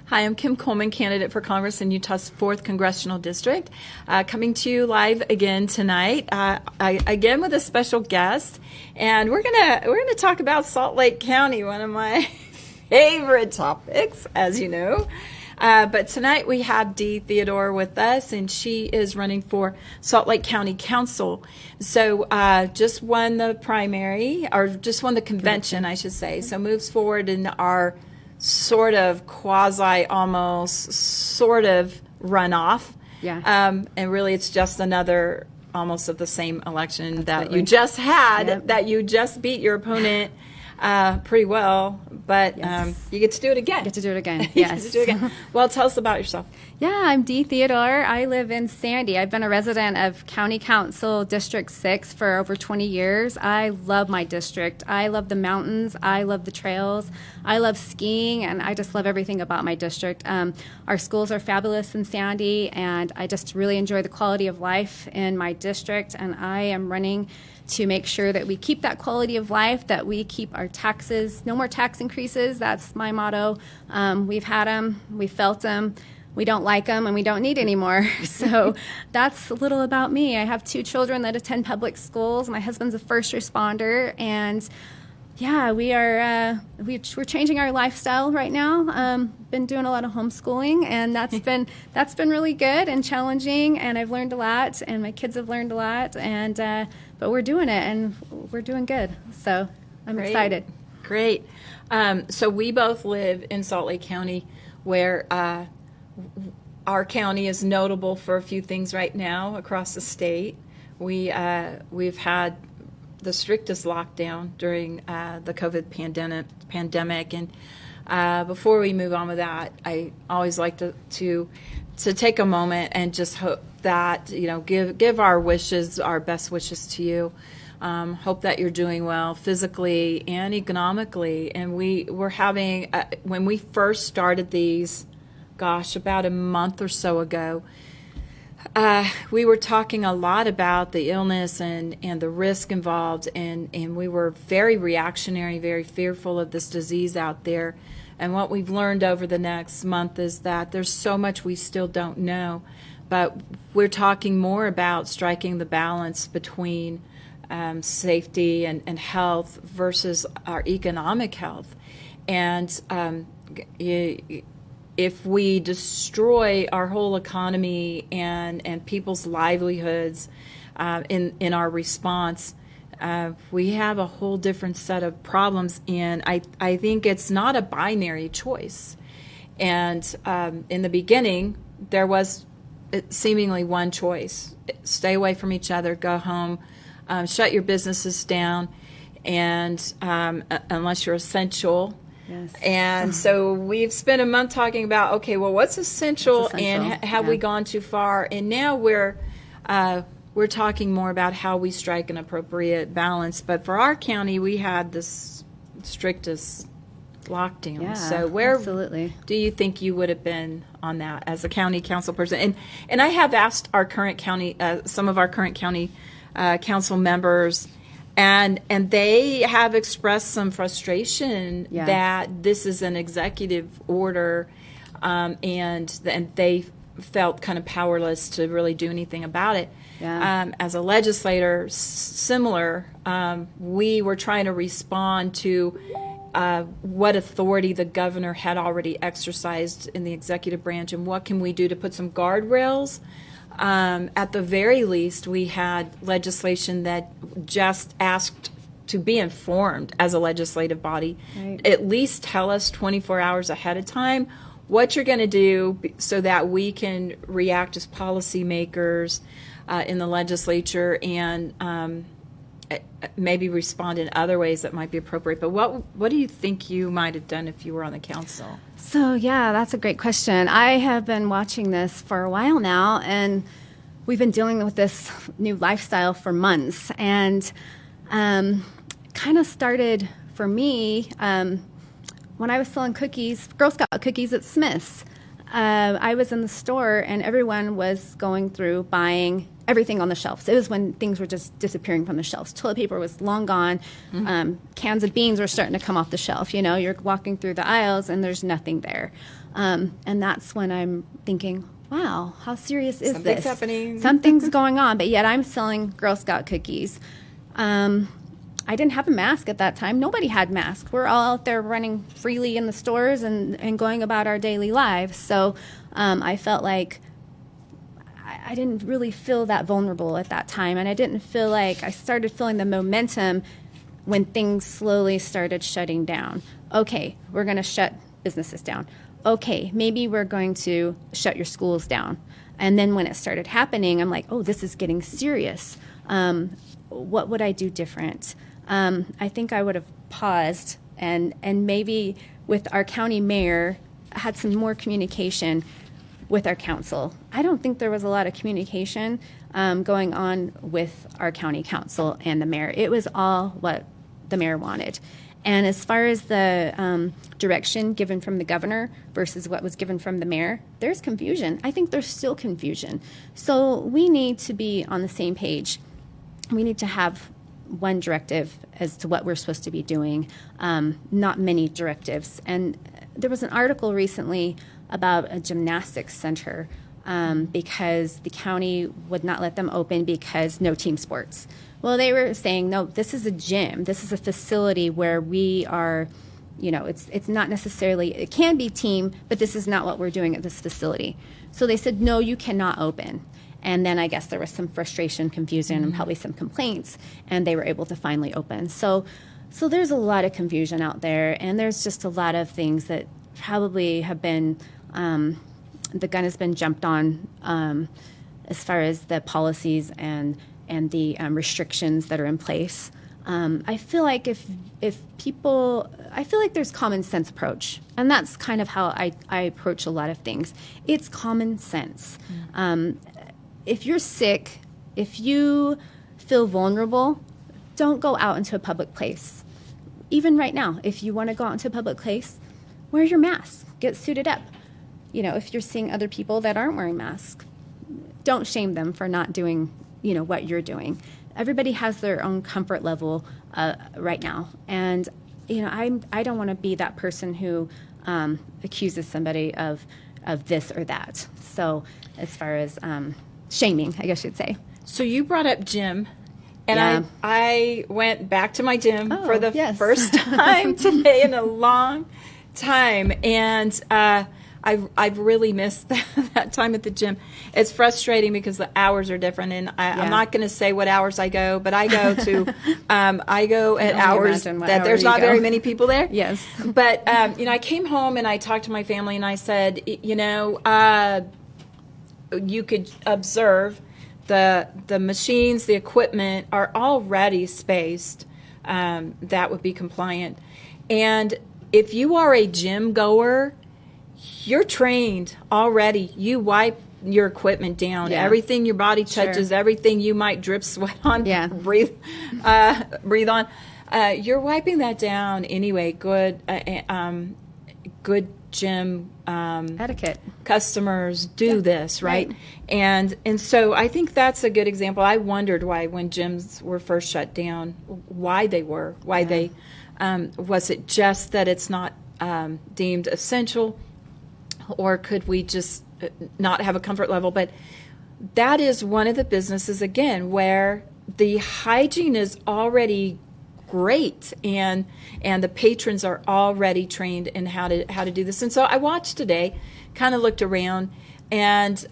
Hi, I'm Kim Coleman, candidate for Congress in Utah's 4th Congressional District, coming to you live again tonight, again with a special guest, and we're gonna talk about Salt Lake County, one of my favorite topics, as you know. But tonight we have Dea Theodore with us, and she is running for Salt Lake County Council. So just won the primary, or just won the convention, I should say. So moves forward in our sort of quasi, almost sort of runoff. Yeah. And really it's just another almost of the same election that you just had, that you just beat your opponent pretty well, but you get to do it again. Get to do it again. You Yes. get to do it again. Well, tell us about yourself. Yeah, I'm Dea Theodore. I live in Sandy. I've been a resident of County Council District 6 for over 20 years. I love my district. I love the mountains. I love the trails. I love skiing, and I just love everything about my district. Our schools are fabulous in Sandy, and I just really enjoy the quality of life in my district, and I am running to make sure that we keep that quality of life, that we keep our taxes, no more tax increases. That's my motto. We've had them, we felt them, we don't like them, and we don't need any more. So that's a little about me. I have 2 children that attend public schools. My husband's a first responder, and yeah, we're changing our lifestyle right now. Been doing a lot of homeschooling, and that's been really good and challenging. And I've learned a lot, and my kids have learned a lot. And but we're doing it, and we're doing good. So I'm excited. Great. So we both live in Salt Lake County, where our county is notable for a few things right now across the state. We've had the strictest lockdown during the COVID pandemic, and before we move on with that, I always like to take a moment and just hope that give our wishes, our best wishes to you. Hope that you're doing well physically and economically. And we're having when we first started these, about a month or so ago. We were talking a lot about the illness and the risk involved, and we were very reactionary, very fearful of this disease out there. And what we've learned over the next month is that there's so much we still don't know, but we're talking more about striking the balance between safety and health versus our economic health. And if we destroy our whole economy and people's livelihoods in our response, we have a whole different set of problems. And I think it's not a binary choice. And in the beginning, there was seemingly one choice: stay away from each other, go home, shut your businesses down, and unless you're essential. Yes. And so we've spent a month talking about, okay, well, what's essential, and have we gone too far? And now we're talking more about how we strike an appropriate balance. But for our county, we had this strictest lockdown. Yeah, so where absolutely do you think you would have been on that as a county council person? And I have asked our current county, some of our current county council members, and they have expressed some frustration that this is an executive order, and they felt kind of powerless to really do anything about it. Yeah. As a legislator, similar, we were trying to respond to what authority the governor had already exercised in the executive branch, and what can we do to put some guardrails. At the very least, we had legislation that just asked to be informed as a legislative body. Right. At least tell us 24 hours ahead of time what you're going to do so that we can react as policymakers in the legislature and maybe respond in other ways that might be appropriate. But what do you think you might have done if you were on the council? So, yeah, that's a great question. I have been watching this for a while now, and we've been dealing with this new lifestyle for months. And kind of started for me when I was selling cookies, Girl Scout cookies at Smith's. I was in the store, and everyone was going through buying everything on the shelves. It was when things were just disappearing from the shelves. Toilet paper was long gone. Cans of beans were starting to come off the shelf. You know, you're walking through the aisles and there's nothing there. And that's when I'm thinking, wow, how serious is Something's this? happening. Something's going on, but yet I'm selling Girl Scout cookies. I didn't have a mask at that time. Nobody had masks. We're all out there running freely in the stores and going about our daily lives. So I felt like I didn't really feel that vulnerable at that time. And I didn't feel like I started feeling the momentum when things slowly started shutting down. Okay, we're going to shut businesses down. Okay, maybe we're going to shut your schools down. And then when it started happening, I'm like, oh, this is getting serious. What would I do different? I think I would have paused and maybe with our county mayor had some more communication with our council. I don't think there was a lot of communication going on with our county council and the mayor. It was all what the mayor wanted. And as far as the direction given from the governor versus what was given from the mayor, there's confusion. I think there's still confusion. So we need to be on the same page. We need to have one directive as to what we're supposed to be doing, not many directives. And there was an article recently about a gymnastics center because the county would not let them open because no team sports. Well, they were saying, no, this is a gym. This is a facility where we are, you know, it's not necessarily, it can be team, but this is not what we're doing at this facility. So they said, no, you cannot open. And then I guess there was some frustration, confusion, and probably some complaints, and they were able to finally open. So there's a lot of confusion out there, and there's just a lot of things that probably have been, the gun has been jumped on as far as the policies and the restrictions that are in place. I feel like if people, I feel like there's common sense approach, and that's kind of how I approach a lot of things. It's common sense. If you're sick, if you feel vulnerable, don't go out into a public place. Even right now, if you want to go out into a public place, wear your mask, get suited up. You know, if you're seeing other people that aren't wearing masks, don't shame them for not doing, you know, what you're doing. Everybody has their own comfort level right now. And, you know, I don't want to be that person who accuses somebody of this or that. So as far as shaming, I guess you'd say. So you brought up gym, and Yeah. I went back to my gym for the yes. first time today in a long time, and I've really missed that time at the gym. It's frustrating because the hours are different, and I'm not going to say what hours I go, but I go to I go at hours imagine what that hour there's you not go. very many people there. Yes. But you know, I came home and I talked to my family, and I said, you know, you could observe the machines, the equipment are already spaced that would be compliant. And if you are a gym goer, you're trained already. You wipe your equipment down. Yeah. Everything your body touches, Sure. everything you might drip sweat on, Yeah. breathe on. You're wiping that down anyway. Good gym Etiquette. customers do this, right? And so I think that's a good example. I wondered why, when gyms were first shut down, why they was it just that it's not deemed essential, or could we just not have a comfort level? But that is one of the businesses, again, where the hygiene is already great, and the patrons are already trained in how to do this. And so I watched today, kind of looked around, and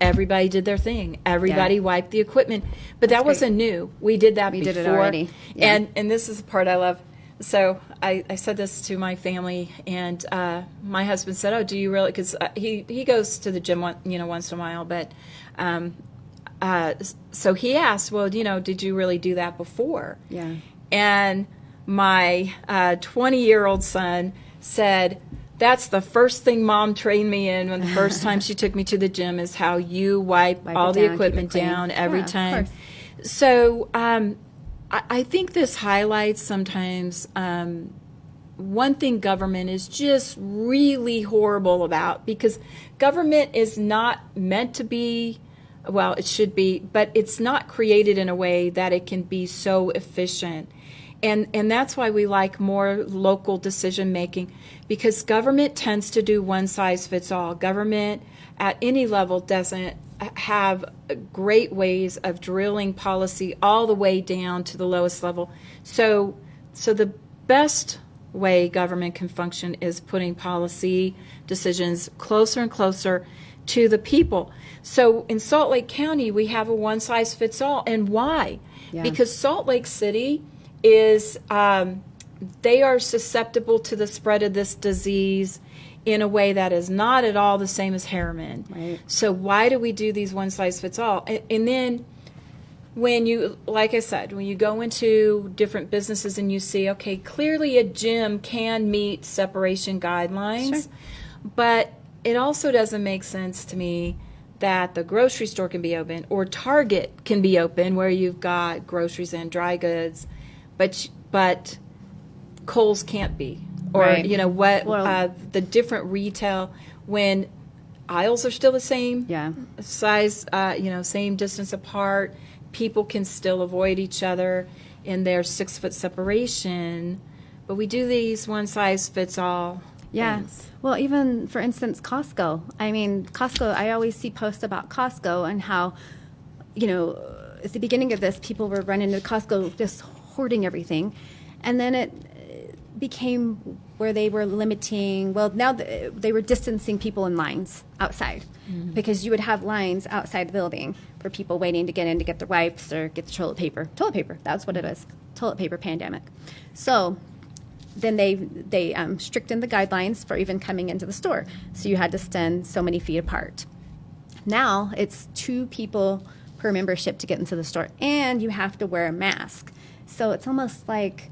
everybody did their thing. Everybody wiped the equipment, but that wasn't new. We did that before. did it already. Yeah. And this is the part I love. So I said this to my family, and my husband said, "Oh, do you really?" Because he goes to the gym once in a while, but. So he asked, well, did you really do that before? Yeah. And my 20-year-old son said, that's the first thing Mom trained me in when the first time she took me to the gym, is how you wipe all the equipment down every time. Of course. So I think this highlights sometimes one thing government is just really horrible about, because government is not meant to be Well, it should be, but it's not created in a way that it can be so efficient. And that's why we like more local decision making, because government tends to do one size fits all. Government at any level doesn't have great ways of drilling policy all the way down to the lowest level. So the best way government can function is putting policy decisions closer and closer to the people. So in Salt Lake County, we have a one size fits all. And why? Yeah. Because Salt Lake City is, they are susceptible to the spread of this disease in a way that is not at all the same as Harriman. Right. So why do we do these one size fits all? And then when you, like I said, when you go into different businesses and you see, okay, clearly a gym can meet separation guidelines, Sure. but it also doesn't make sense to me that the grocery store can be open or Target can be open where you've got groceries and dry goods, but Kohl's can't be. Or, Right. Well, the different retail, when aisles are still the same Yeah. size, same distance apart, people can still avoid each other in their 6-foot separation, but we do these one size fits all Yeah. things. Well, even for instance, Costco. I mean, Costco, I always see posts about Costco and how, at the beginning of this, people were running to Costco just hoarding everything. And then it became where they were limiting, they were distancing people in lines outside, because you would have lines outside the building for people waiting to get in to get their wipes or get the toilet paper. Toilet paper, that's what it is. Toilet paper pandemic. So then they strictened the guidelines for even coming into the store. So you had to stand so many feet apart. Now it's 2 people per membership to get into the store, and you have to wear a mask. So it's almost like,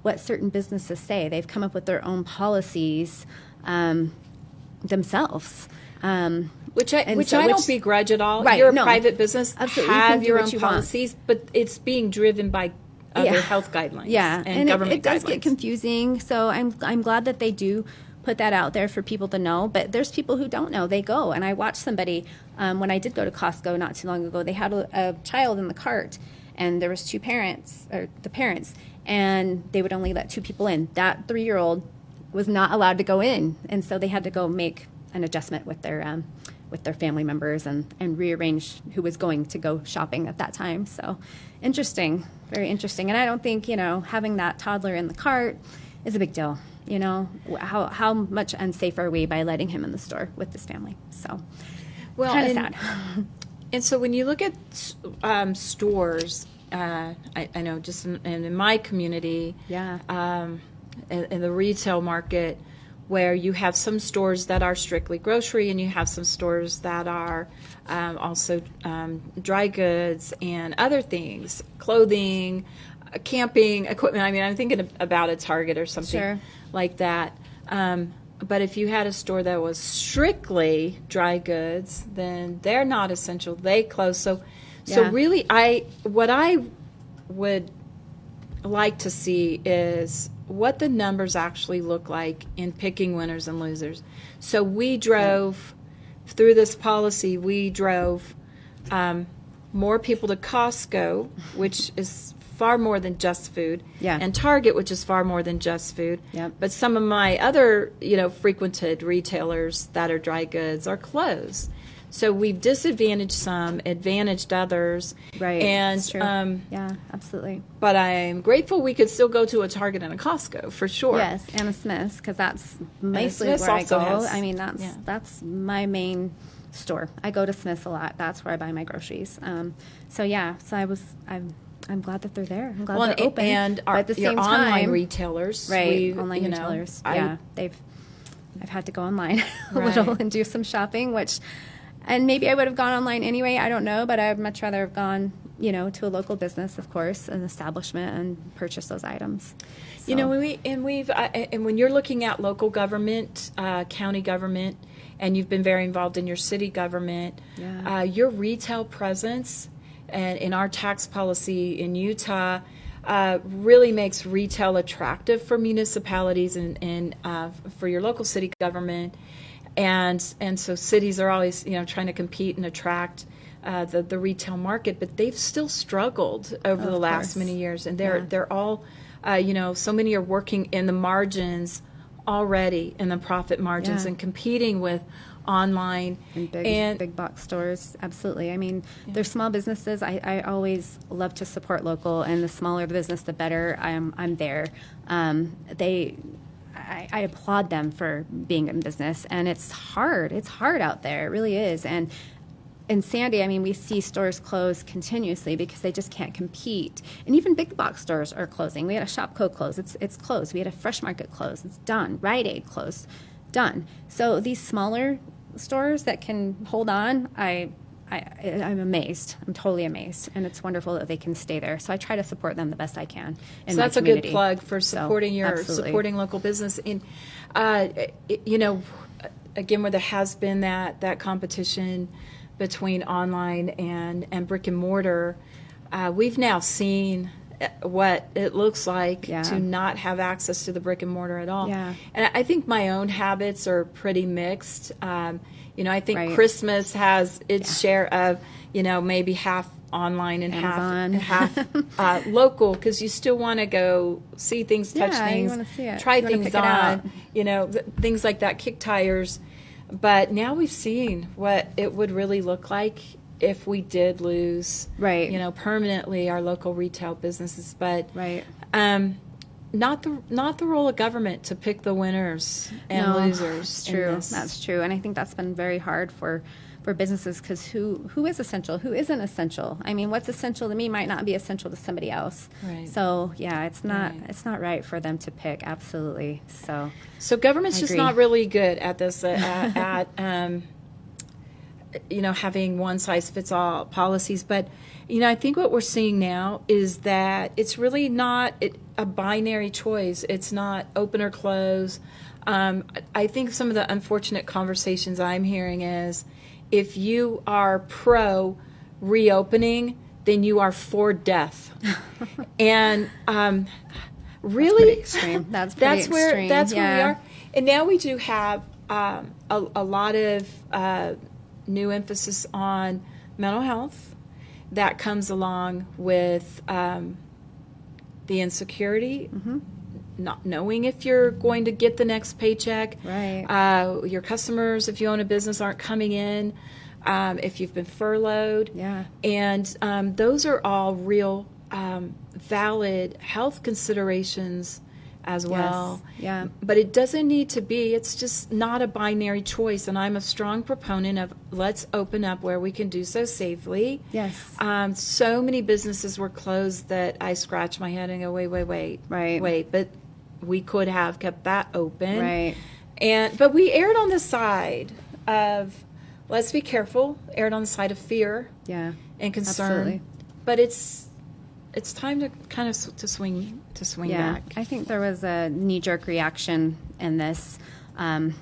what certain businesses say. They've come up with their own policies themselves. Which I don't begrudge at all. Right, You're a no. private business, Absolutely. You have can do your what own you want. policies, but it's being driven by other health guidelines and government it does guidelines. get confusing. So I'm glad that they do put that out there for people to know. But there's people who don't know. They go, and I watched somebody when I did go to Costco not too long ago. They had a child in the cart, and there was 2 parents, or the parents, and they would only let 2 people in. That 3-year-old was not allowed to go in, and so they had to go make an adjustment with their family members and rearrange who was going to go shopping at that time. So interesting, very interesting. And I don't think, having that toddler in the cart is a big deal. How much unsafe are we by letting him in the store with this family? So kind of sad. And so when you look at stores, I know just in my community, Yeah. in the retail market, where you have some stores that are strictly grocery and you have some stores that are also dry goods and other things, clothing, camping equipment. I mean, I'm thinking about a Target or something Sure. like that. But if you had a store that was strictly dry goods, then they're not essential. They close. So Yeah. really, what I would like to see is what the numbers actually look like in picking winners and losers. So we drove, through this policy, we drove more people to Costco, which is far more than just food, Yeah. and Target, which is far more than just food. Yep. But some of my other, frequented retailers that are dry goods are closed. So we've disadvantaged some, advantaged others. Right. And It's true. Yeah, absolutely. but I'm grateful we could still go to a Target and a Costco for sure. Yes, and a Smith's, because that's mostly Smith's where I also go. has- I mean, yeah. that's my main store. I go to Smith's a lot. That's where I buy my groceries. I'm glad that they're there. I'm glad Well, they're open. and But at the your same online time, retailers, right? Online retailers. Yeah, I've had to go online a little Right. and do some shopping, and maybe I would have gone online anyway. I don't know, but I would much rather have gone, to a local business, of course, an establishment, and purchase those items. So, And when you're looking at local government, county government, and you've been very involved in your city government, Yeah. your retail presence and in our tax policy in Utah really makes retail attractive for municipalities and for your local city government. And so cities are always, trying to compete and attract the retail market, but they've still struggled over the last course. many years, and Yeah. they're all, so many are working in the margins already, in the profit margins, Yeah. and competing with online And big box stores, absolutely. I mean, they're small businesses. I always love to support local, and the smaller the business, the better. I'm there. I applaud them for being in business, and it's hard. It's hard out there. It really is. And in Sandy, I mean, we see stores close continuously because they just can't compete. And even big box stores are closing. We had a Shopko close. It's closed. We had a Fresh Market close. It's done. Rite Aid closed. Done. So these smaller stores that can hold on, I'm amazed. I'm totally amazed, and it's wonderful that they can stay there. So I try to support them the best I can in So my that's a community. good plug for supporting Absolutely. supporting local business. And again, where there has been that competition between online and brick and mortar, we've now seen what it looks like Yeah. to not have access to the brick and mortar at all. Yeah. And I think my own habits are pretty mixed. I think Right. Christmas has its share of, maybe half online and Amazon. half local, because you still want to go see things, touch Yeah, you things, wanna see it. try You wanna things pick it out. on, things like that, kick tires. But now we've seen what it would really look like if we did lose, Right. permanently our local retail businesses. But Right. not the role of government to pick the winners and No, losers. That's in true. this. That's true. And I think that's been very hard for businesses, because who is essential? Who isn't essential? I mean, what's essential to me might not be essential to somebody else. Right. So yeah, it's not Right. it's not right for them to pick. Absolutely. So government's I just agree. not really good at this, having one size fits all policies. But, I think what we're seeing now is that it's really not a binary choice. It's not open or close. I think some of the unfortunate conversations I'm hearing is, if you are pro reopening, then you are for death. And really, pretty extreme. That's pretty where extreme. where we Yeah. are. And now we do have a lot of new emphasis on mental health that comes along with the insecurity, not knowing if you're going to get the next paycheck. Right. Your customers, if you own a business, aren't coming in. If you've been furloughed. Yeah. And those are all real valid health considerations as well. Yeah. But it doesn't need to be. It's just not a binary choice. And I'm a strong proponent of, let's open up where we can do so safely. Yes. So many businesses were closed that I scratch my head and go, wait. Right. Wait, but we could have kept that open. Right. But we erred on the side of, let's be careful, erred on the side of fear Yeah. and concern. Absolutely. But it's time to kind of to swing Yeah, back. I think there was a knee-jerk reaction in this, in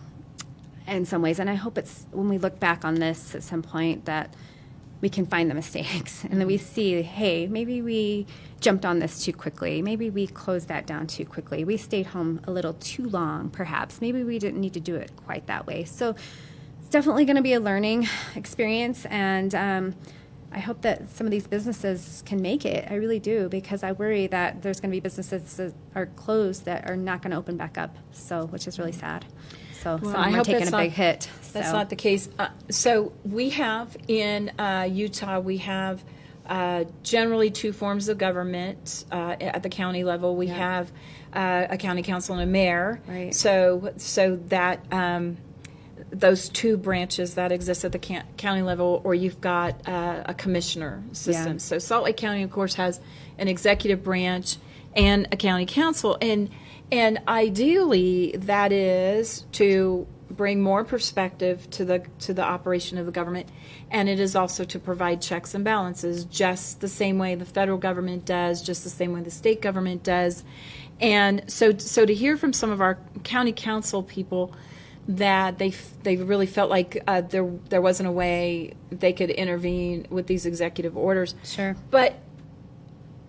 some ways, and I hope it's, when we look back on this at some point, that we can find the mistakes and then we see, hey, maybe we jumped on this too quickly. Maybe we closed that down too quickly. We stayed home a little too long, perhaps. Maybe we didn't need to do it quite that way. So it's definitely going to be a learning experience, and I hope that some of these businesses can make it. I really do, because I worry that there's going to be businesses that are closed that are not going to open back up, which is really sad. So some of them are taking a big hit. That's not the case. So we have in Utah, we have generally two forms of government at the county level. We have a county council and a mayor. Right. So that those two branches that exist at the county level, or you've got a commissioner system. Yeah. So Salt Lake County, of course, has an executive branch and a county council, and ideally that is to bring more perspective to the operation of the government, and it is also to provide checks and balances, just the same way the federal government does, just the same way the state government does. And so to hear from some of our county council people that they really felt like there wasn't a way they could intervene with these executive orders. Sure. But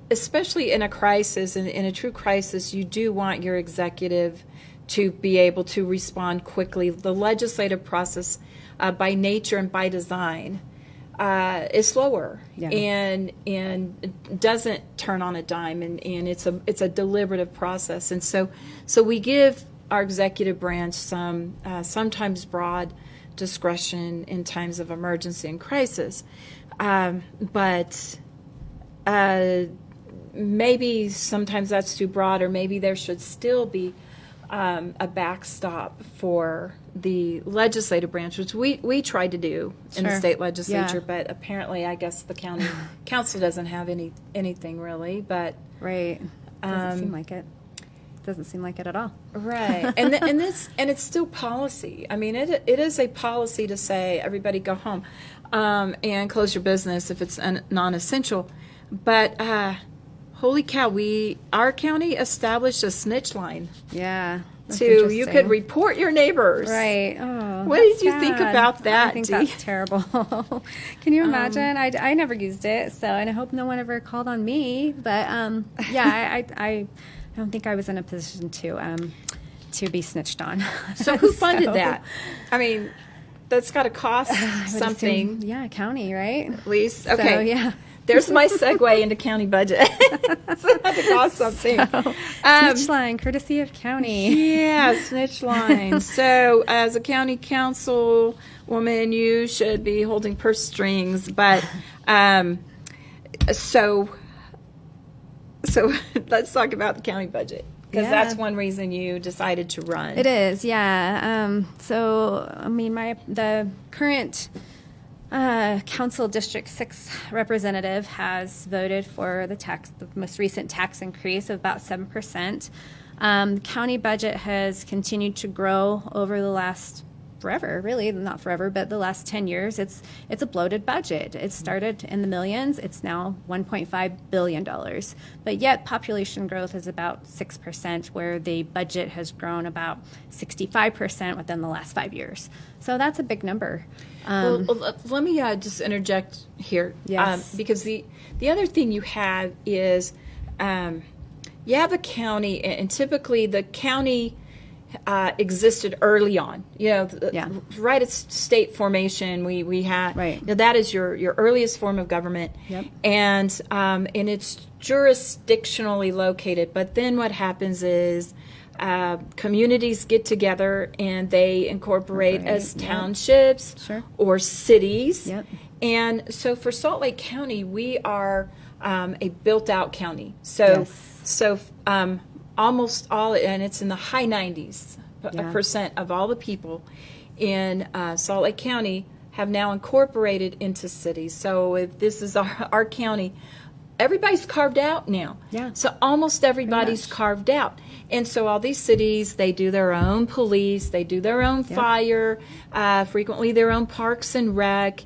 especially in a crisis, in a true crisis, you do want your executive to be able to respond quickly. The legislative process, by nature and by design, is slower Yeah. and doesn't turn on a dime, and it's a deliberative process. And so we give our executive branch some sometimes broad discretion in times of emergency and crisis, but maybe sometimes that's too broad, or maybe there should still be a backstop for the legislative branch, which we tried to do in the Sure. state legislature, Yeah. but apparently I guess the county council doesn't have anything really. But Right. Doesn't seem like it. Doesn't seem like it at all. right, and it's still policy. I mean, it is a policy to say everybody go home and close your business if it's non-essential. But holy cow, our county established a snitch line. Yeah. That's You could interesting. report your neighbors. Right. Oh, What that's did you think sad. about that, I think Dee? that's terrible. Can you imagine? I never used it, so and I hope no one ever called on me. But yeah, I don't think I was in a position to be snitched on. So who funded So, that? I mean, that's got to cost I would something, assume, yeah, county, right? at least. So, Okay. yeah. There's my segue into county budget. So it had to cost something. Snitch line, courtesy of county. Yeah, snitch line. So, as a county council woman, you should be holding purse strings. But so let's talk about the county budget, because Yeah. that's one reason you decided to run. It is, yeah. So, I mean, the current Council District 6 representative has voted for the most recent tax increase of about 7%. The county budget has continued to grow over the last forever, really, not forever, but the last 10 years. It's a bloated budget. It started in the millions. It's now $1.5 billion. But yet population growth is about 6%, where the budget has grown about 65% within the last 5 years. So that's a big number. Well, let me just interject here. Yes. Because the other thing you have is you have a county, and typically the county existed early on. You know, Yeah. right at state formation, we had, Right. you know, that is your earliest form of government. Yep. And it's jurisdictionally located. But then what happens is communities get together and they incorporate as Yep. townships Sure. or cities. Yep. And so for Salt Lake County, we are a built-out county. So Yes. so almost all, and it's in the high 90s Yeah. percent of all the people in Salt Lake County have now incorporated into cities. So if this is our county, everybody's carved out now. Yeah. So almost everybody's much. carved out. And so all these cities, they do their own police, they do their own fire, frequently their own parks and rec,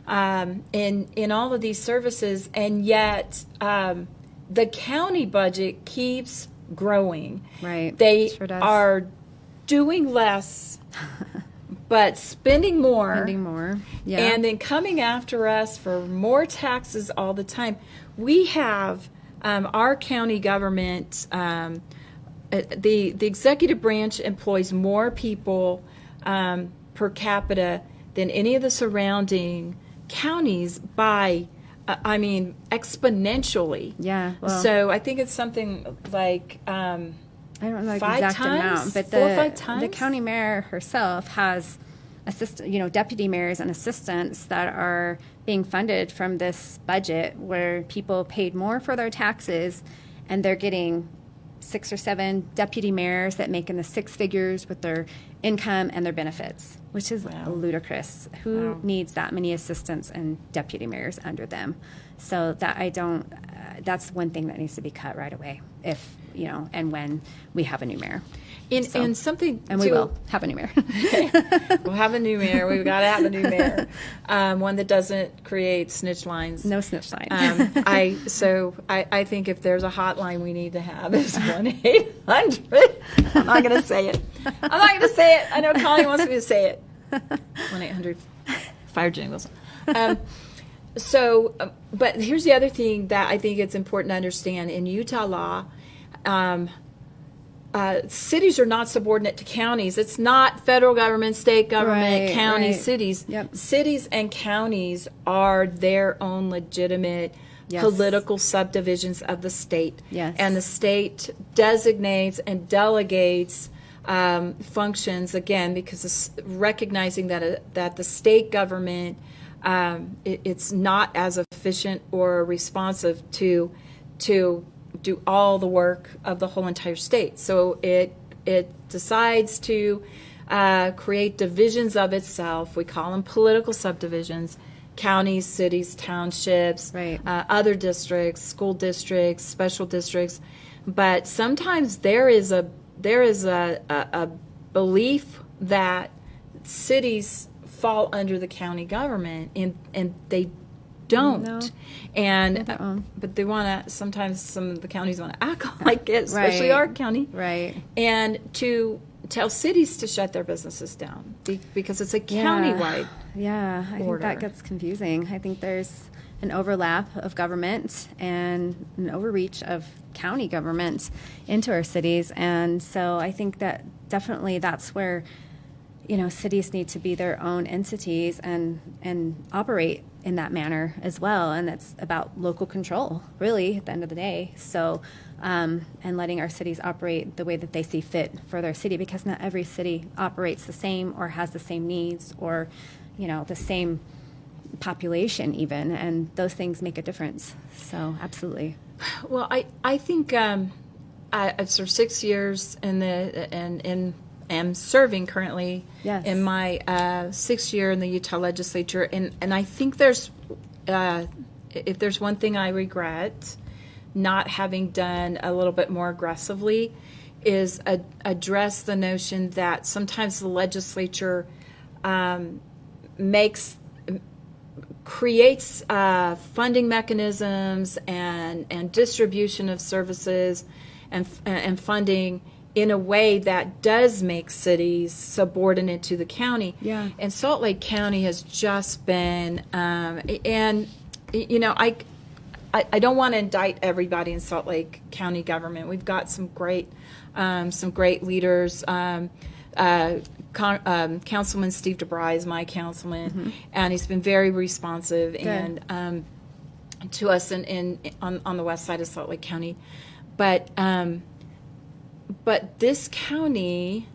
in all of these services. And yet the county budget keeps growing. Right. They Sure does. are doing less, but spending more. Spending more. Yeah. And then coming after us for more taxes all the time. We have our county government, the executive branch employs more people per capita than any of the surrounding counties by, exponentially. Yeah, well- So I think it's something like I don't know the 5 exact times? amount, but 4 or 5 the times? county mayor herself has deputy mayors and assistants that are being funded from this budget, where people paid more for their taxes, and they're getting 6 or 7 deputy mayors that make in the 6 figures with their income and their benefits, which is ludicrous. Who needs that many assistants and deputy mayors under them? So that's one thing that needs to be cut right away, if, and when we have a new mayor. and something And we too- will have a new mayor. We'll have a new mayor. We've got to have a new mayor, one that doesn't create snitch lines. No snitch line. I think if there's a hotline we need to have is 1-800. I'm not going to say it. I'm not going to say it. I know Connie wants me to say it. 1-800 fire jingles. But here's the other thing that I think it's important to understand. In Utah law, cities are not subordinate to counties. It's not federal government, state government, Right, counties, right. cities. Yep. Cities and counties are their own legitimate Yes. political subdivisions of the state. Yes. And the state designates and delegates functions, again, because it's recognizing that the state government, it's not as efficient or responsive to do all the work of the whole entire state. So it decides to create divisions of itself. We call them political subdivisions: counties, cities, townships, Right. Other districts, school districts, special districts. But sometimes there is a belief that cities fall under the county government, and they don't. No. And Uh-uh. but they want to. Sometimes some of the counties want to act like it, especially Right. our county, Right. and to tell cities to shut their businesses down because it's a countywide. Yeah, I think order. that gets confusing. I think there's an overlap of government and an overreach of county government into our cities. And so I think that definitely that's where, cities need to be their own entities and operate in that manner as well. And it's about local control, really, at the end of the day. So, and letting our cities operate the way that they see fit for their city, because not every city operates the same or has the same needs or, the same population even. And those things make a difference. So, absolutely. Well, I think I've served 6 years and am serving currently Yes. in my 6th year in the Utah legislature, and I think there's if there's one thing I regret not having done a little bit more aggressively is address the notion that sometimes the legislature creates funding mechanisms and distribution of services and funding in a way that does make cities subordinate to the county. Yeah. And Salt Lake County has just been, and I don't want to indict everybody in Salt Lake County government. We've got some great leaders. Councilman Steve DeBry is my councilman, and he's been very responsive and to us on the west side of Salt Lake County. But this county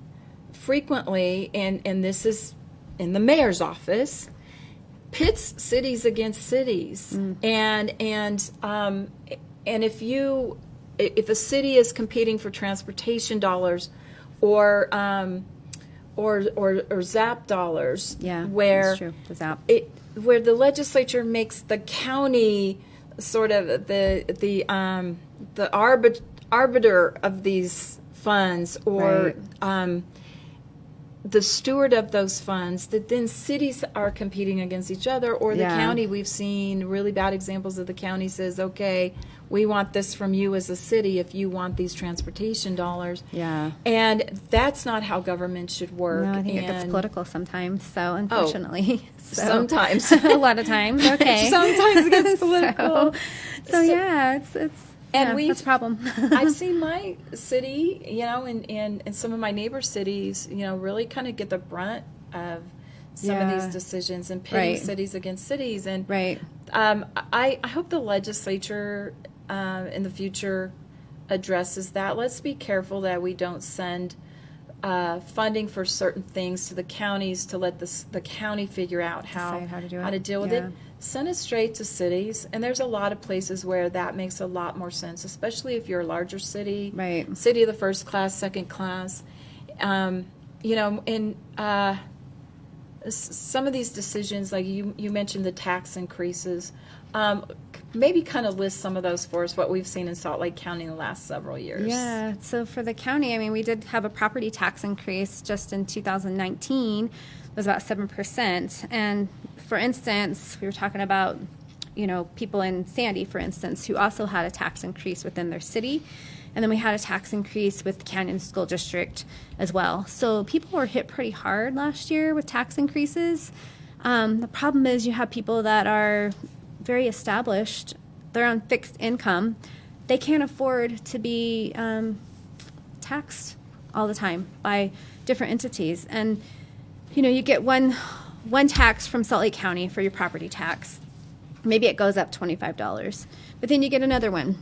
frequently, and this is in the mayor's office, pits cities against cities, and if a city is competing for transportation dollars or ZAP dollars, Yeah, where that's true. The ZAP. where the legislature makes the county sort of the arbiter of these funds, or Right. The steward of those funds, that then cities are competing against each other, or the Yeah. county. We've seen really bad examples of the county says, okay, we want this from you as a city if you want these transportation dollars. Yeah. And that's not how government should work. No, I think it gets And- political sometimes. So unfortunately, sometimes. a lot of times. Okay. Sometimes it gets political. So yeah, it's And that's a problem. I've seen my city, and some of my neighbor cities, really kind of get the brunt of some of Yeah. these decisions and pitting Right. cities against cities. And Right. I hope the legislature in the future addresses that. Let's be careful that we don't send funding for certain things to the counties to let the county figure out how Decide how to do to it. deal with Yeah. it. Send it straight to cities, and there's a lot of places where that makes a lot more sense, especially if you're a larger city, Right. city of the first class, second class. Some of these decisions, like you mentioned the tax increases, maybe kind of list some of those for us, what we've seen in Salt Lake County in the last several years. Yeah. So for the county, I mean, we did have a property tax increase just in 2019. It was about 7%. And for instance, we were talking about, people in Sandy, for instance, who also had a tax increase within their city. And then we had a tax increase with the Canyon School District as well. So people were hit pretty hard last year with tax increases. The problem is you have people that are very established. They're on fixed income. They can't afford to be taxed all the time by different entities. And, you get one tax from Salt Lake County for your property tax. Maybe it goes up $25, but then you get another one.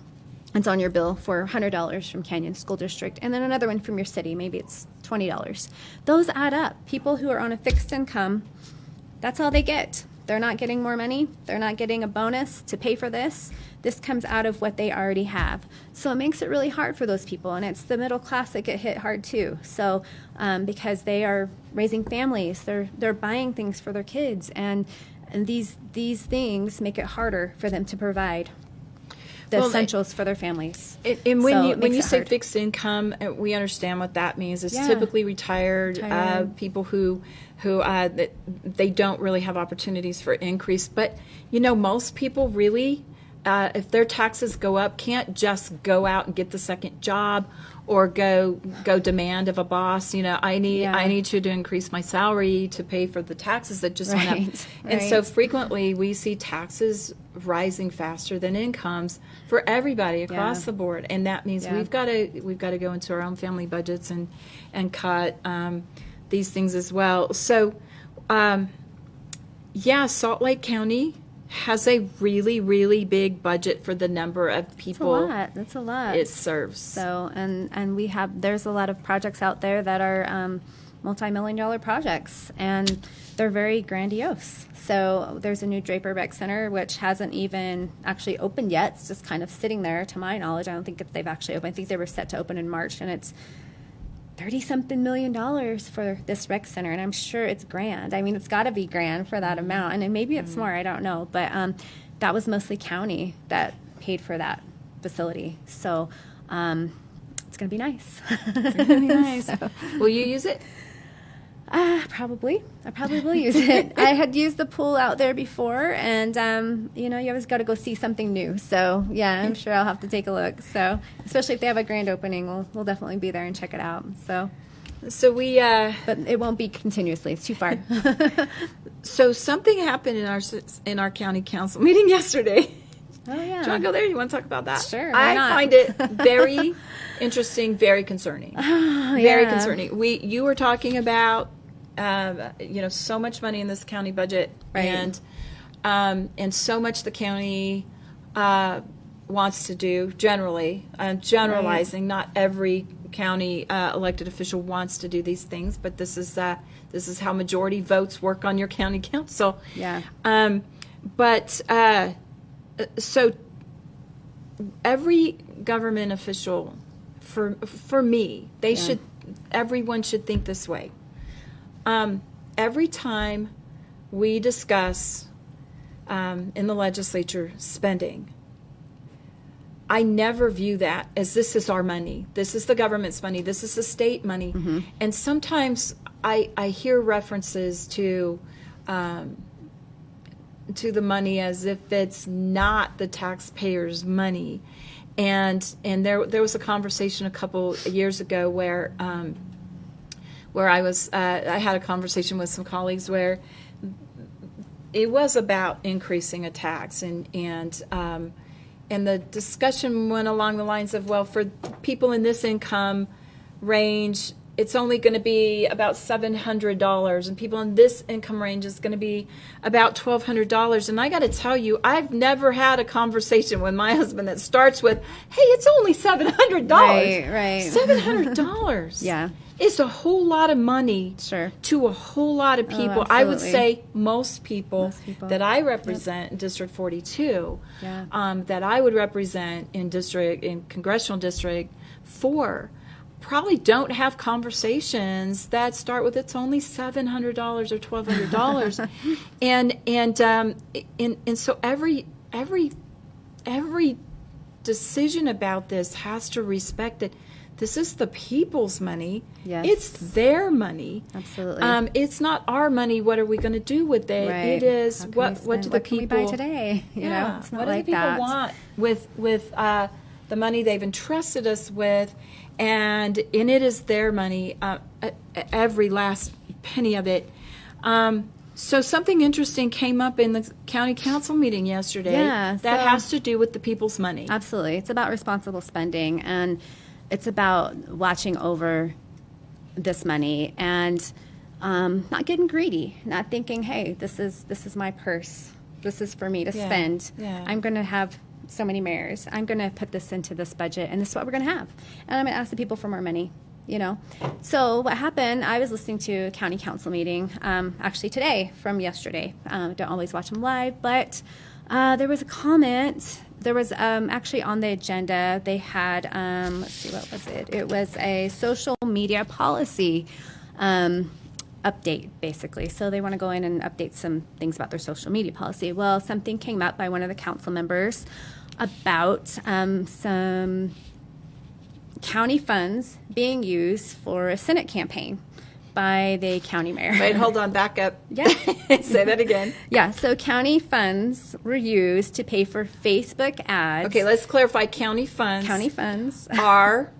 It's on your bill for $100 from Canyon School District, and then another one from your city. Maybe it's $20. Those add up. People who are on a fixed income, that's all they get. They're not getting more money. They're not getting a bonus to pay for this. This comes out of what they already have. So it makes it really hard for those people, and it's the middle class that get hit hard too. So because they are raising families, they're buying things for their kids, and these things make it harder for them to provide the essentials for their families. And when you say fixed income, we understand what that means. It's typically retired people who they don't really have opportunities for increase. But most people really, if their taxes go up, can't just go out and get the second job or go demand of a boss. I need you to increase my salary to pay for the taxes that just went up. And so frequently we see taxes rising faster than incomes for everybody across the board, and that means we've got to go into our own family budgets and cut these things as well. So Salt Lake County has a really, really big budget for the number of people. That's a lot. It serves. So, and there's a lot of projects out there that are multi-million-dollar projects, and they're very grandiose. So there's a new Draper Beck Center, which hasn't even actually opened yet. It's just kind of sitting there, to my knowledge. I don't think they've actually opened. I think they were set to open in March, and it's $30-something million for this rec center, and I'm sure it's grand. I mean, it's got to be grand for that amount, and maybe it's more. I don't know, but that was mostly county that paid for that facility. So it's going to be nice. It's going to be nice. So, will you use it? Probably. I probably will use it. I had used the pool out there before, and, you always got to go see something new. So, yeah, I'm sure I'll have to take a look. So, especially if they have a grand opening, we'll definitely be there and check it out. So we... But it won't be continuously. It's too far. So something happened in our county council meeting yesterday. Oh, yeah. Do you want to go there? You want to talk about that? Sure. I find it very interesting, very concerning. Very concerning. You were talking about, so much money in this county budget, and so much the county wants to do generally. Generalizing, not every county elected official wants to do these things, but this is how majority votes work on your county council. Yeah. So every government official, for me, everyone should think this way. Every time we discuss in the legislature spending, I never view that as this is our money, this is the government's money, this is the state money. Mm-hmm. And sometimes I hear references to the money as if it's not the taxpayers' money, and there was a conversation a couple years ago where I had a conversation with some colleagues where it was about increasing a tax, and the discussion went along the lines of, well, for people in this income range, it's only going to be about $700, and people in this income range is going to be about $1,200. And I got to tell you, I've never had a conversation with my husband that starts with, "Hey, it's only $700." Right. $700. Yeah. It's a whole lot of money to a whole lot of people. Oh, I would say most people that I represent in District 42, that I would represent in Congressional District 4, probably don't have conversations that start with it's only $700 or $1,200, and so every decision about this has to respect it. This is the people's money. Yes. It's their money. Absolutely. It's not our money. What are we going to do with it? Right. It is what do the people can we buy today? It's not what like do the people that. want with the money they've entrusted us with, and it is their money, every last penny of it. So something interesting came up in the county council meeting yesterday that has to do with the people's money. Absolutely. It's about responsible spending, and it's about watching over this money and not getting greedy, not thinking, hey, this is my purse. This is for me to spend. Yeah. I'm going to have so many mayors. I'm going to put this into this budget, and this is what we're going to have. And I'm going to ask the people for more money, you know. So what happened, I was listening to a county council meeting, actually today from yesterday. Don't always watch them live, but there was a comment. There was actually on the agenda, they had, let's see, what was it? It was a social media policy update, basically. So they want to go in and update some things about their social media policy. Well, something came up by one of the council members about some county funds being used for a Senate campaign by the county mayor. Wait, hold on, back up. Yeah. Say that again. Yeah, so county funds were used to pay for Facebook ads. Okay, let's clarify. County funds are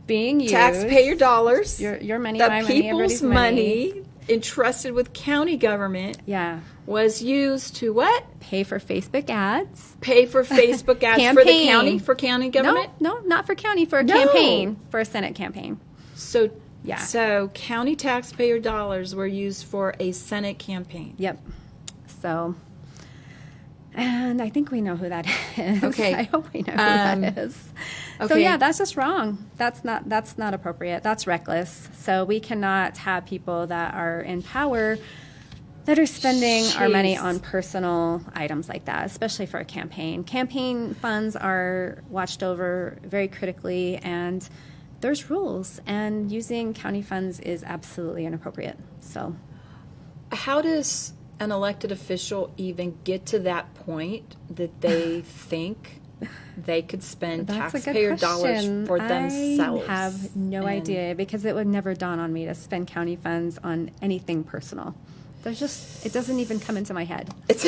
being used. Taxpayer dollars. Your money, the my money, everybody's people's money entrusted with county government. Yeah. Was used to what? Pay for Facebook ads. Pay for Facebook ads for the county, for county government? No, not for county, for a campaign, for a Senate campaign. So, yeah. So county taxpayer dollars were used for a Senate campaign. Yep. So, and I think we know who that is. Okay. I hope we know who that is. Okay. So yeah, that's just wrong. That's not appropriate. That's reckless. So we cannot have people that are in power that are spending our money on personal items like that, especially for a campaign. Campaign funds are watched over very critically, and there's rules, and using county funds is absolutely inappropriate. So, how does an elected official even get to that point that they think they could spend taxpayer dollars for themselves? I have no idea, because it would never dawn on me to spend county funds on anything personal. It doesn't even come into my head. It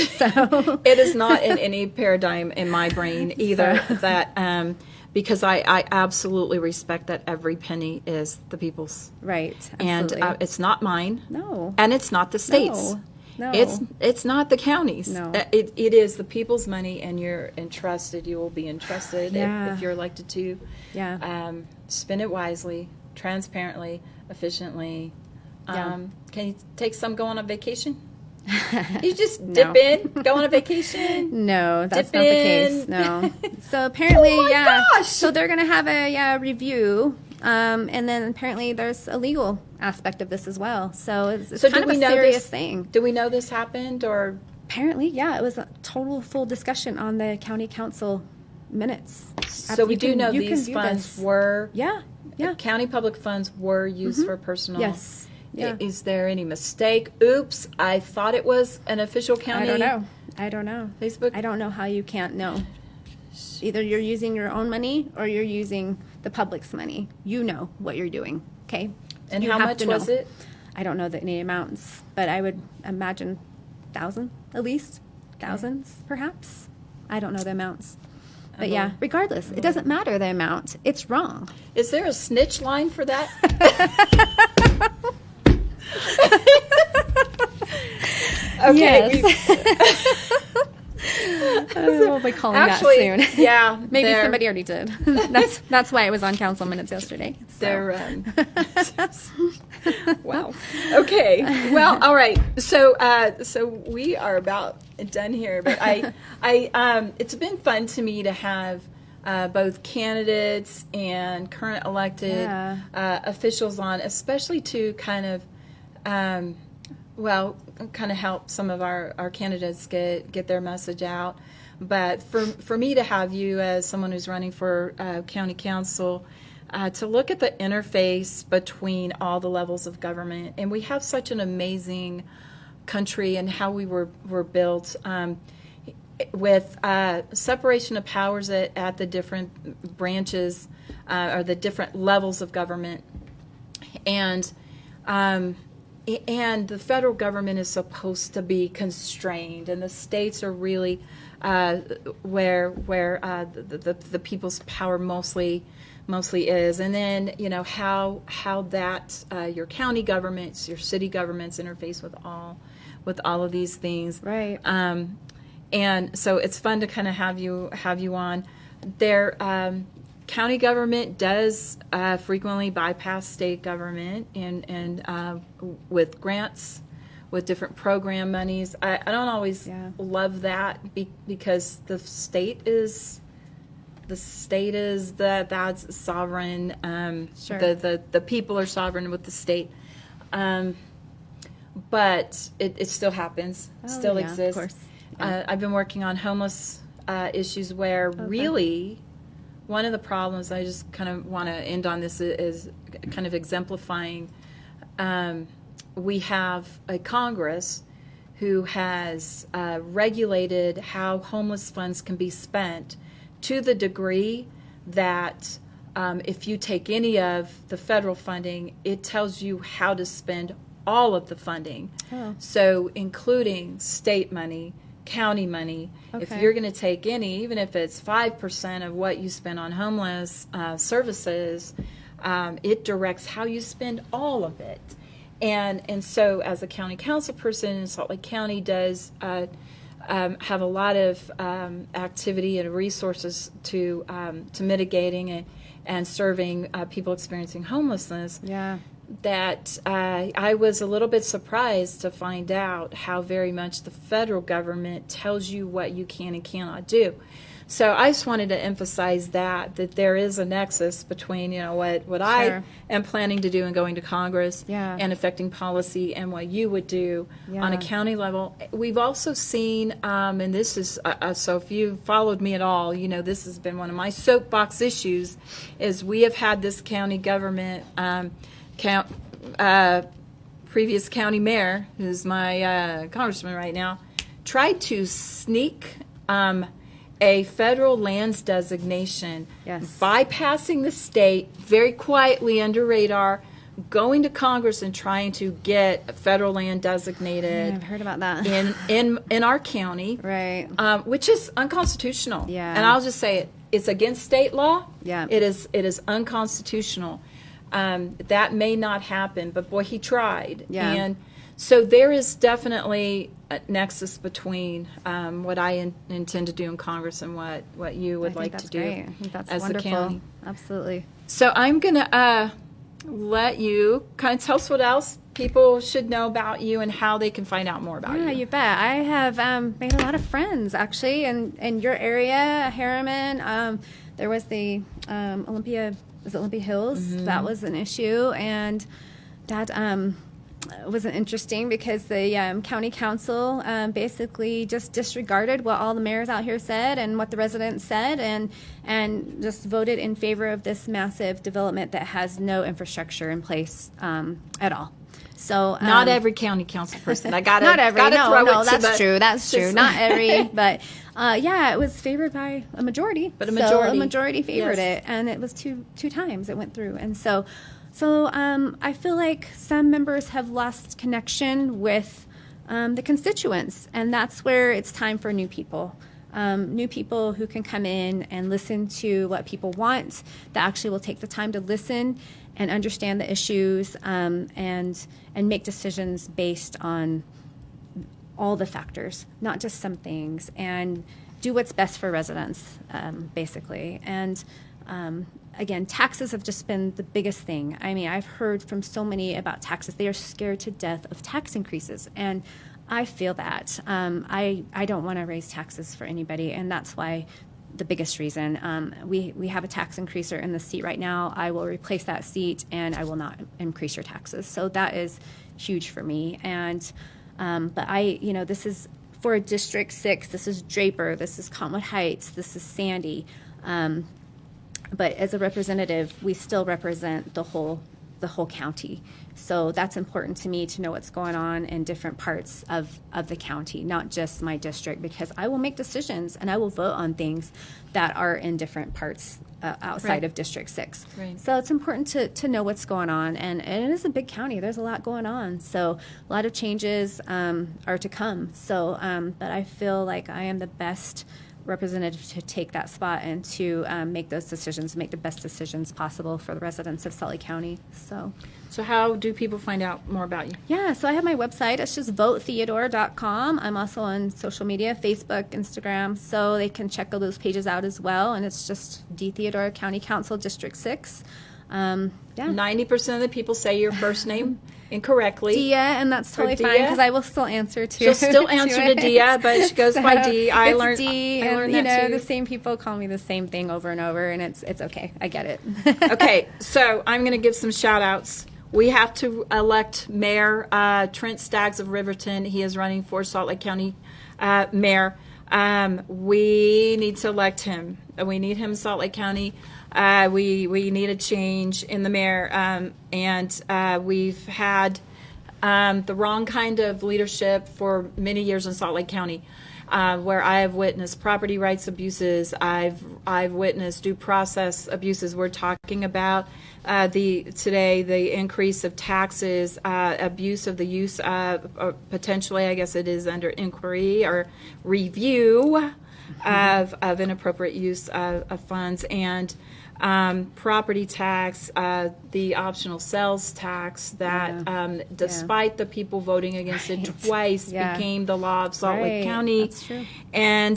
is not in any paradigm in my brain either. That because I absolutely respect that every penny is the people's. Right. Absolutely. And it's not mine. No. And it's not the state's. No. It's not the county's. No. It is the people's money, and you're entrusted. You will be entrusted if you're elected to. Yeah. Spend it wisely, transparently, efficiently. Can you take some, go on a vacation? You just dip in, go on a vacation? No, that's not the case. No. So apparently, gosh! So they're going to have a review, and then apparently there's a legal aspect of this as well. So it's kind of a serious thing. Do we know this happened, or? Apparently, yeah. It was a total full discussion on the county council minutes. So we do know these funds were. Yeah. County public funds were used for personal. Yes. Yeah. Is there any mistake? Oops, I thought it was an official county. I don't know. Facebook? I don't know how you can't know. Either you're using your own money or you're using the public's money. You know what you're doing, okay? And how much was it? I don't know any amounts, but I would imagine 1,000 at least. Thousands, perhaps. I don't know the amounts. But yeah, regardless, it doesn't matter the amount. It's wrong. Is there a snitch line for that? Okay. Yes. We'll be calling that soon. Yeah. Maybe somebody already did. That's why it was on council minutes yesterday. So. Wow. Okay. Well, all right. So we are about done here, but it's been fun to me to have both candidates and current elected officials on, especially to kind of help some of our candidates get their message out. But for me to have you as someone who's running for county council, to look at the interface between all the levels of government, and we have such an amazing country and how we were built with separation of powers at the different branches or the different levels of government, and the federal government is supposed to be constrained, and the states are really where the people's power mostly is. And then how that your county governments, your city governments interface with all of these things. Right. And so it's fun to kind of have you on there. County government does frequently bypass state government and with grants, with different program monies. I don't always love that because the state is that's sovereign. Sure. The people are sovereign with the state. But it still happens, still exists. Of course. I've been working on homeless issues where really one of the problems, I just kind of want to end on this, is kind of exemplifying. We have a Congress who has regulated how homeless funds can be spent to the degree that if you take any of the federal funding, it tells you how to spend all of the funding. Oh. So including state money, county money. If Okay. you're going to take any, even if it's 5% of what you spend on homeless services, it directs how you spend all of it. And so as a county council person, Salt Lake County does have a lot of activity and resources to mitigating and serving people experiencing homelessness. Yeah. That I was a little bit surprised to find out how very much the federal government tells you what you can and cannot do. So I just wanted to emphasize that there is a nexus between what I Sure. am planning to do and going to Congress Yeah. and affecting policy and what you would do on a Yeah. county level. We've also seen, and this is so if you followed me at all, this has been one of my soapbox issues, is we have had this county government. Previous county mayor, who's my congressman right now, tried to sneak a federal lands designation, Yes. bypassing the state very quietly under radar, going to Congress and trying to get federal land designated I've heard about that. in our county, Right. which is unconstitutional. Yeah. And I'll just say it's against state law. Yeah. It is unconstitutional. That may not happen, but boy, he tried. Yeah. And so there is definitely a nexus between what I intend to do in Congress and what you would I think like that's to do great. I think that's as wonderful. the county. Absolutely. So I'm going to let you kind of tell us what else people should know about you and how they can find out more about Yeah, you. you bet. I have made a lot of friends actually in your area, Harriman. There was the Olympia Hills? Mm-hmm. That was an issue, and that was interesting because the county council basically just disregarded what all the mayors out here said and what the residents said, and just voted in favor of this massive development that has no infrastructure in place at all. So Not every county council person. I got not every. No, that's the, true. That's true. Not every, but yeah, it was favored by a majority. But a So majority. a majority favored Yes. it, and it was two times it went through. And so I feel like some members have lost connection with the constituents, and that's where it's time for new people. New people who can come in and listen to what people want, that actually will take the time to listen and understand the issues, and make decisions based on all the factors, not just some things, and do what's best for residents, basically. And again, taxes have just been the biggest thing. I mean, I've heard from so many about taxes. They are scared to death of tax increases, and I feel that. I don't want to raise taxes for anybody, and that's why the biggest reason. We have a tax increaser in the seat right now. I will replace that seat, and I will not increase your taxes. So that is huge for me. And but this is for District 6. This is Draper. This is Cottonwood Heights. This is Sandy. But as a representative, we still represent the whole county. So that's important to me to know what's going on in different parts of the county, not just my district, because I will make decisions and I will vote on things that are in different parts outside Right. of District 6. Right. So it's important to know what's going on. And it is a big county. There's a lot going on. So a lot of changes are to come. So, but I feel like I am the best representative to take that spot and to make those decisions, make the best decisions possible for the residents of Salt Lake County. So how do people find out more about you? Yeah, so I have my website. It's just votetheodore.com. I'm also on social media, Facebook, Instagram, so they can check all those pages out as well. And it's just Dea Theodore, County Council, District 6. Yeah. 90% of the people say your first name incorrectly. Dea, and that's totally Dea. fine because I will still answer to She'll still answer to Dea, but she goes by Dea. I it's learned Dea, I learned and that too. the same people call me the same thing over and over, and it's okay. I get it. Okay, so I'm going to give some shout outs. We have to elect Mayor Trent Staggs of Riverton. He is running for Salt Lake County Mayor. We need to elect him. We need him in Salt Lake County. We need a change in the mayor, and we've had the wrong kind of leadership for many years in Salt Lake County, where I have witnessed property rights abuses. I've witnessed due process abuses. We're talking about today the increase of taxes, abuse of the use or potentially, I guess it is under inquiry or review of inappropriate use of funds, and property tax, the optional sales tax that, despite the people voting against it twice, became the law of Salt Lake County. That's true. And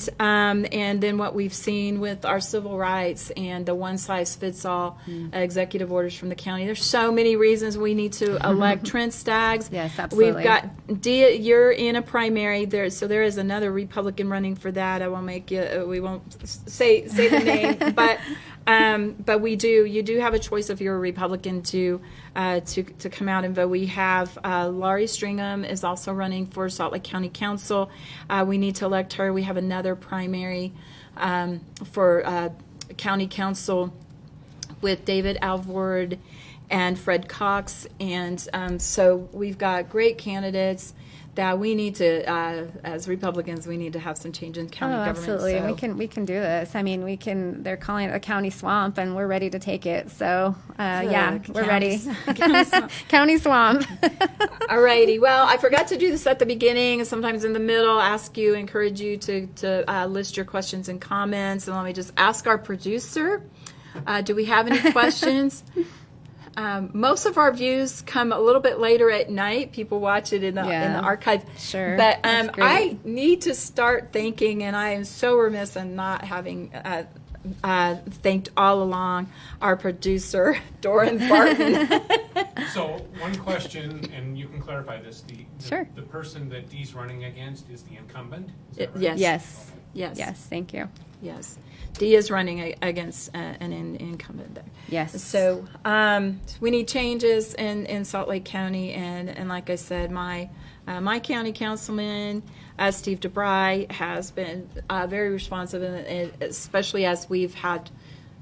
then what we've seen with our civil rights and the one-size-fits-all executive orders from the county. There's so many reasons we need to elect Trent Staggs. Yes, absolutely. We've got Dea, you're in a primary there, so there is another Republican running for that. I won't make you. We won't say the name, but you do have a choice if you're a Republican to come out and vote. We have Laurie Stringham is also running for Salt Lake County Council. We need to elect her. We have another primary for County Council with David Alvord and Fred Cox, and so we've got great candidates that we need to, as Republicans, we need to have some change in county government. Absolutely. So. We can do this. I mean, they're calling it a county swamp, and we're ready to take it. So, we're ready. County swamp. All righty. Well, I forgot to do this at the beginning. Sometimes in the middle, encourage you to list your questions and comments. And let me just ask our producer, do we have any questions? Most of our views come a little bit later at night. People watch it in the archive. Sure. But I need to start thanking, and I am so remiss in not having thanked all along our producer, Doran Barton. So one question, and you can clarify this. Sure. The person that Dee's running against is the incumbent? Is that right? Yes. Yes. Okay. Yes. Yes. Thank you. Yes. Dee is running against an incumbent there. Yes. So we need changes in Salt Lake County, and like I said, my county councilman, Steve DeBry, has been very responsive, and especially as we've had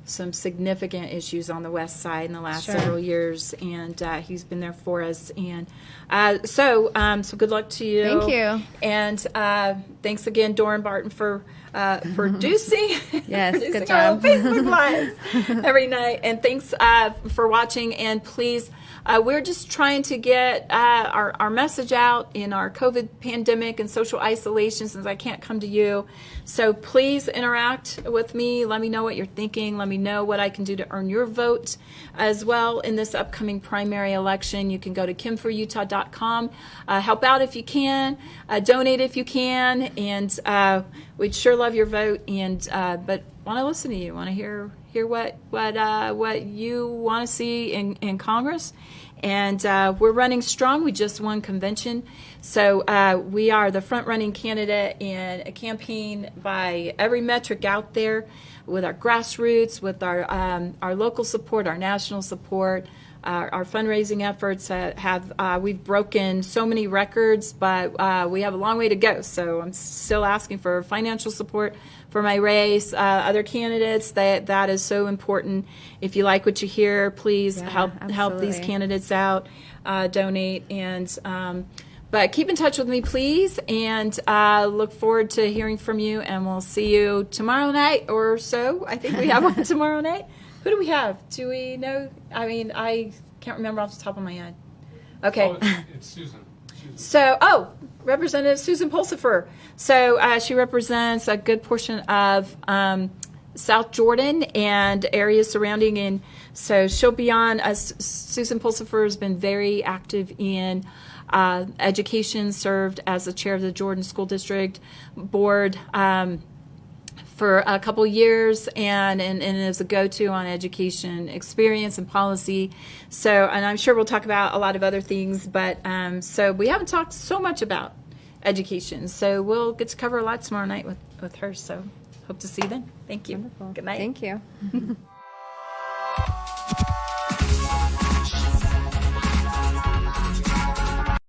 some significant issues on the west side in the last several years, and he's been there for us. And so good luck to you. Thank you. And thanks again, Doran Barton, for producing. Yes, producing good our own job. Facebook Live every night. And thanks for watching. And please, we're just trying to get our message out in our COVID pandemic and social isolation, since I can't come to you. So please interact with me. Let me know what you're thinking. Let me know what I can do to earn your vote as well in this upcoming primary election. You can go to kimforutah.com. Help out if you can. Donate if you can. And we'd sure love your vote. And but want to listen to you. Want to hear what you want to see in Congress. And we're running strong. We just won convention. So we are the front-running candidate in a campaign by every metric out there, with our grassroots, with our local support, our national support. Our fundraising efforts we've broken so many records, but we have a long way to go. So I'm still asking for financial support for my race. Other candidates, that is so important. If you like what you hear, please help these candidates out, donate, and but keep in touch with me, please, and look forward to hearing from you. And we'll see you tomorrow night or so. I think we have one tomorrow night. Who do we have? Do we know? I mean, I can't remember off the top of my head. Okay. Oh, it's Susan. So, Representative Susan Pulsifer. So she represents a good portion of South Jordan and areas surrounding. And so she'll be on. Susan Pulsifer has been very active in education, served as the chair of the Jordan School District Board for a couple years, and is a go-to on education experience and policy. So, and I'm sure we'll talk about a lot of other things, but so we haven't talked so much about education. So we'll get to cover a lot tomorrow night with her. So hope to see you then. Thank you. Wonderful. Good night. Thank you.